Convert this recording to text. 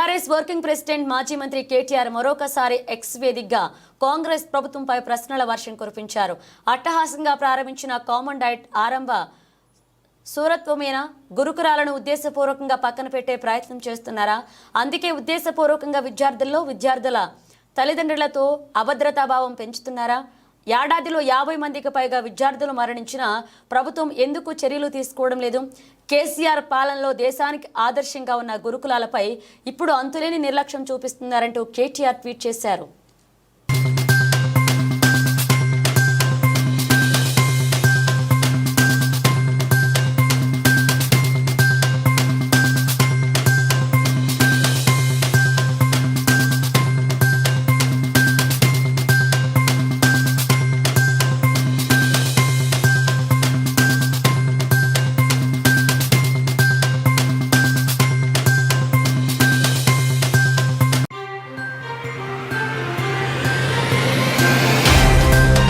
TRS working president మాజీ మంత్రి కేటీఆర్ మరొకసారి ఎక్స్ వేదికగా కాంగ్రెస్ ప్రభుత్వంపై ప్రశ్నల వర్షం కురిపించారు. అట్టహాసంగా ప్రారంభించిన కామన్ డైట్ ఆరంభ సూరత్వమేనా? గురుకులాలను ఉద్దేశపూర్వకంగా పక్కన పెట్టే ప్రయత్నం చేస్తున్నారా? అందుకే ఉద్దేశపూర్వకంగా విద్యార్థుల తల్లిదండ్రులతో అభద్రతాభావం పెంచుతున్నారా? ఏడాదిలో 50 మందికి పైగా విద్యార్థులు మరణించిన ప్రభుత్వం ఎందుకు చర్యలు తీసుకోవడం లేదు? కేసీఆర్ పాలనలో దేశానికి ఆదర్శంగా ఉన్న గురుకులాలపై ఇప్పుడు అంతులేని నిర్లక్ష్యం చూపిస్తున్నారంటూ కేటీఆర్ ట్వీట్ చేశారు.